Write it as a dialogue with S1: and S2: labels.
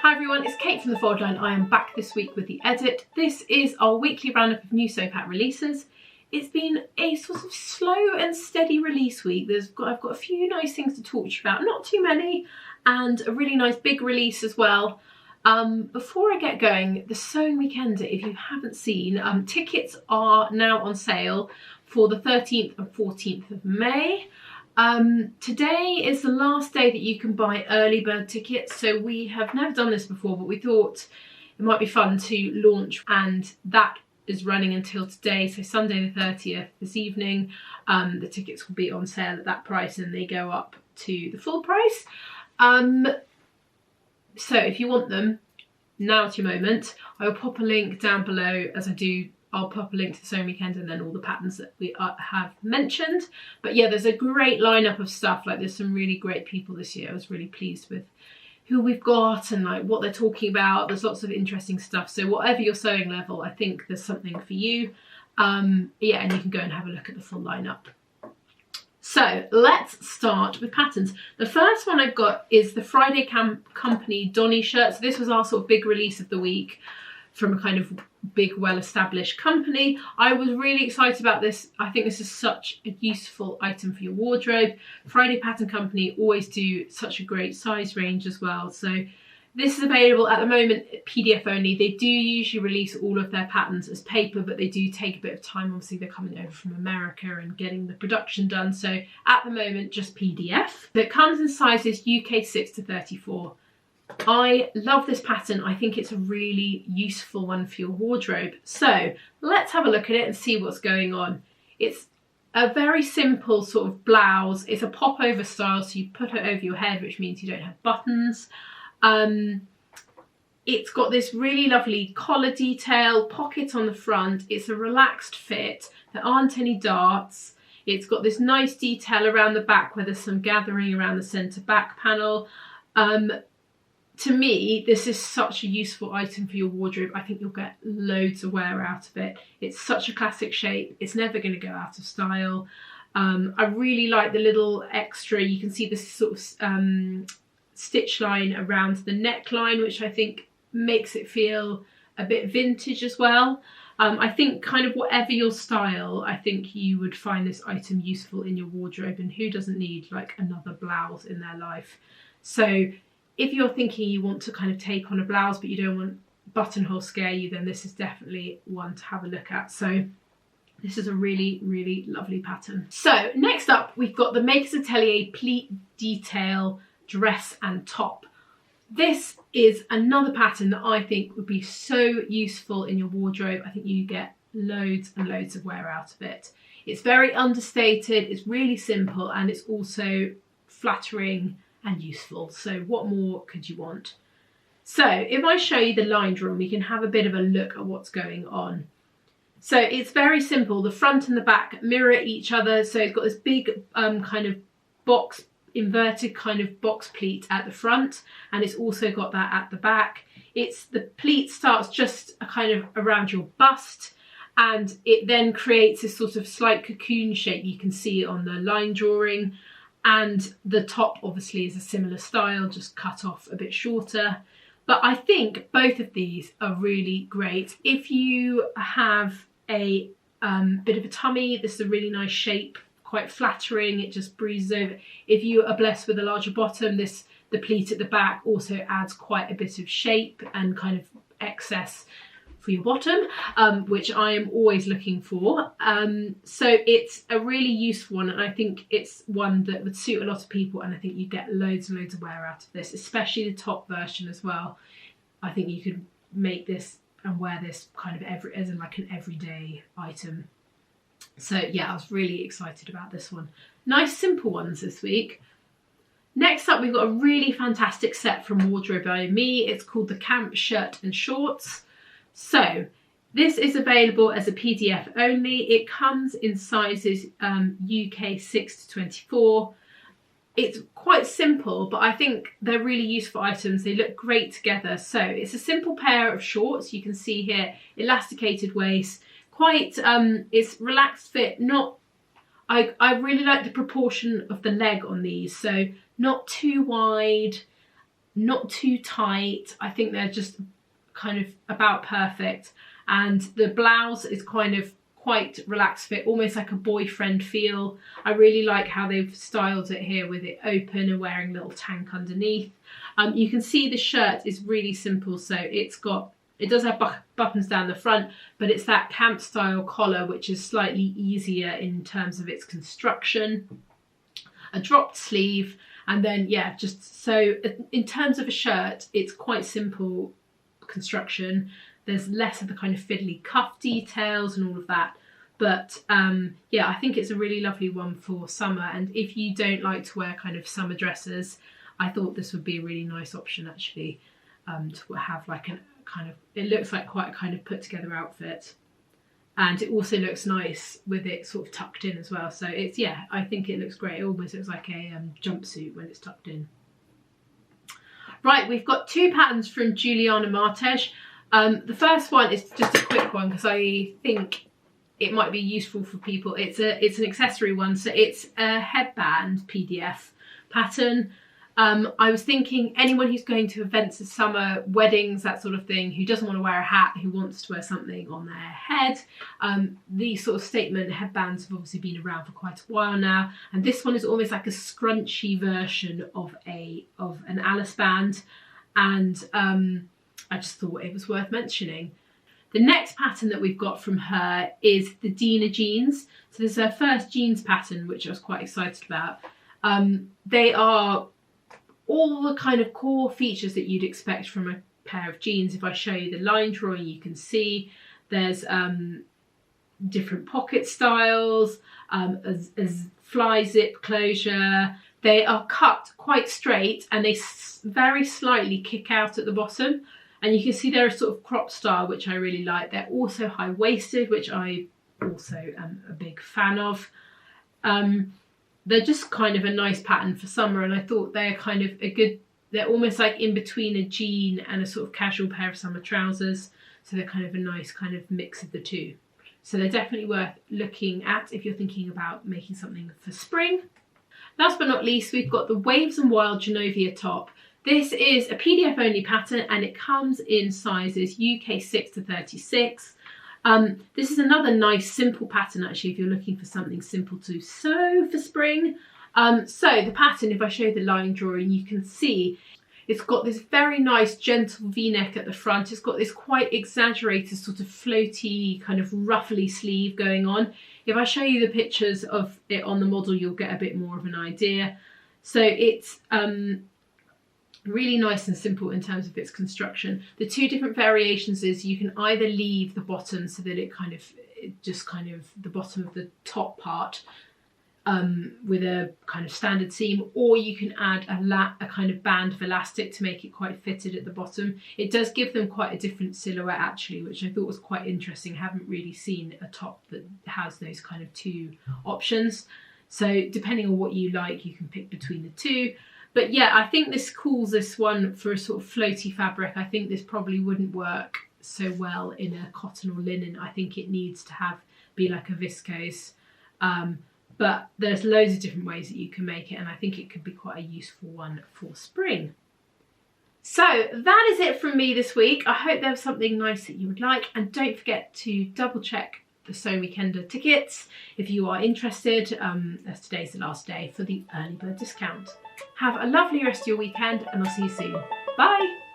S1: Hi everyone, it's Kate from The Fold Line. I am back this week with the edit. This is our weekly roundup of new Sew Pack releases. It's been a sort of slow and steady release week. I've got a few nice things to talk to you about, not too many, and a really nice big release as well. Before I get going, the Sewing Weekender, if you haven't seen, tickets are now on sale for the 13th and 14th of May. Today is the last day that you can buy early bird tickets, so we have never done this before, but we thought it might be fun to launch, and that is running until today, so Sunday the 30th this evening. The tickets will be on sale at that price and they go up to the full price. So if you want them, now's your moment. I will pop a link down below as I do. I'll pop a link to the Sewing Weekend and then all the patterns that we have mentioned. But yeah, there's a great lineup of stuff. Like, there's some really great people this year. I was really pleased with who we've got and like what they're talking about. There's lots of interesting stuff. So whatever your sewing level, I think there's something for you. Yeah, and you can go and have a look at the full lineup. So let's start with patterns. The first one I've got is the Friday Company Donny shirt. So this was our sort of big release of the week from a kind of big, well-established company. I was really excited about this. I think this is such a useful item for your wardrobe. Friday Pattern Company always do such a great size range as well. So this is available at the moment PDF only. They do usually release all of their patterns as paper, but they do take a bit of time. Obviously, they're coming over from America and getting the production done. So at the moment, just PDF. It comes in sizes UK 6 to 34. I love this pattern. I think it's a really useful one for your wardrobe. So let's have a look at it and see what's going on. It's a very simple sort of blouse. It's a pop-over style, so you put it over your head, which means you don't have buttons. It's got this really lovely collar detail, pocket on the front. It's a relaxed fit. There aren't any darts. It's got this nice detail around the back where there's some gathering around the centre back panel. To me, this is such a useful item for your wardrobe. I think you'll get loads of wear out of it. It's such a classic shape. It's never going to go out of style. I really like the little extra. You can see this sort of stitch line around the neckline, which I think makes it feel a bit vintage as well. I think kind of whatever your style, I think you would find this item useful in your wardrobe, and who doesn't need like another blouse in their life? So if you're thinking you want to kind of take on a blouse but you don't want buttonhole scare you, then this is definitely one to have a look at. So this is a really, really lovely pattern. So next up, we've got the Maker's Atelier Pleat Detail Dress and Top. This is another pattern that I think would be so useful in your wardrobe. I think you get loads and loads of wear out of it. It's very understated, it's really simple, and it's also flattering and useful. So what more could you want? So if I show you the line drawing, we can have a bit of a look at what's going on. So it's very simple. The front and the back mirror each other. So it's got this big kind of box, inverted kind of box pleat at the front, and it's also got that at the back. The pleat starts just a kind of around your bust, and it then creates this sort of slight cocoon shape. You can see it on the line drawing. And the top obviously is a similar style, just cut off a bit shorter. But I think both of these are really great. If you have a bit of a tummy, this is a really nice shape, quite flattering, it just breezes over. If you are blessed with a larger bottom, the pleat at the back also adds quite a bit of shape and kind of excess for your bottom, which I am always looking for. So it's a really useful one, and I think it's one that would suit a lot of people, and I think you get loads and loads of wear out of this, especially the top version as well. I think you could make this and wear this kind of as in like an everyday item. So yeah, I was really excited about this one. Nice simple ones this week. Next up, we've got a really fantastic set from Wardrobe by Me. It's called the Camp Shirt and Shorts. So this is available as a PDF only. It comes in sizes UK 6 to 24. It's quite simple, but I think they're really useful items. They look great together. So it's a simple pair of shorts. You can see here, elasticated waist, quite, it's relaxed fit. I really like the proportion of the leg on these. So not too wide, not too tight. I think they're just kind of about perfect. And the blouse is kind of quite relaxed fit, almost like a boyfriend feel. I really like how they've styled it here with it open and wearing a little tank underneath. You can see the shirt is really simple, so it does have buttons down the front, but it's that camp style collar, which is slightly easier in terms of its construction. A dropped sleeve, and then yeah, just so in terms of a shirt, it's quite simple construction. There's less of the kind of fiddly cuff details and all of that. But yeah, I think it's a really lovely one for summer. And if you don't like to wear kind of summer dresses, I thought this would be a really nice option actually, to have like a kind of, it looks like quite a kind of put together outfit. And it also looks nice with it sort of tucked in as well. So it's, yeah, I think it looks great. It almost looks like a jumpsuit when it's tucked in. Right, we've got two patterns from Juliana Martes. The first one is just a quick one because I think it might be useful for people. It's an accessory one, so it's a headband PDF pattern. I was thinking anyone who's going to events this summer, weddings, that sort of thing, who doesn't want to wear a hat, who wants to wear something on their head. These sort of statement headbands have obviously been around for quite a while now, and this one is almost like a scrunchy version of an Alice band, and I just thought it was worth mentioning. The next pattern that we've got from her is the Denim Jeans. So this is her first jeans pattern, which I was quite excited about. They are all the kind of core features that you'd expect from a pair of jeans. If I show you the line drawing, you can see there's different pocket styles, as fly zip closure. They are cut quite straight and they very slightly kick out at the bottom. And you can see they're a sort of crop style, which I really like. They're also high-waisted, which I also am a big fan of. They're just kind of a nice pattern for summer, and I thought they're kind of they're almost like in between a jean and a sort of casual pair of summer trousers. So they're kind of a nice kind of mix of the two. So they're definitely worth looking at if you're thinking about making something for spring. Last but not least, we've got the Waves and Wild Genovia top. This is a PDF only pattern and it comes in sizes UK 6 to 36. This is another nice simple pattern actually if you're looking for something simple to sew for spring. So the pattern, if I show the line drawing, you can see it's got this very nice gentle v-neck at the front. It's got this quite exaggerated sort of floaty kind of ruffly sleeve going on. If I show you the pictures of it on the model, you'll get a bit more of an idea. So it's really nice and simple in terms of its construction. The two different variations is you can either leave the bottom so that it just kind of the bottom of the top part with a kind of standard seam, or you can add a kind of band of elastic to make it quite fitted at the bottom. It does give them quite a different silhouette actually, which I thought was quite interesting. I haven't really seen a top that has those kind of two options. So depending on what you like, you can pick between the two. But yeah, I think this calls this one for a sort of floaty fabric. I think this probably wouldn't work so well in a cotton or linen. I think it needs to be like a viscose. But there's loads of different ways that you can make it, and I think it could be quite a useful one for spring. So that is it from me this week. I hope there was something nice that you would like, and don't forget to double check the Sew Weekender tickets if you are interested, as today's the last day for the early bird discount. Have a lovely rest of your weekend and I'll see you soon. Bye!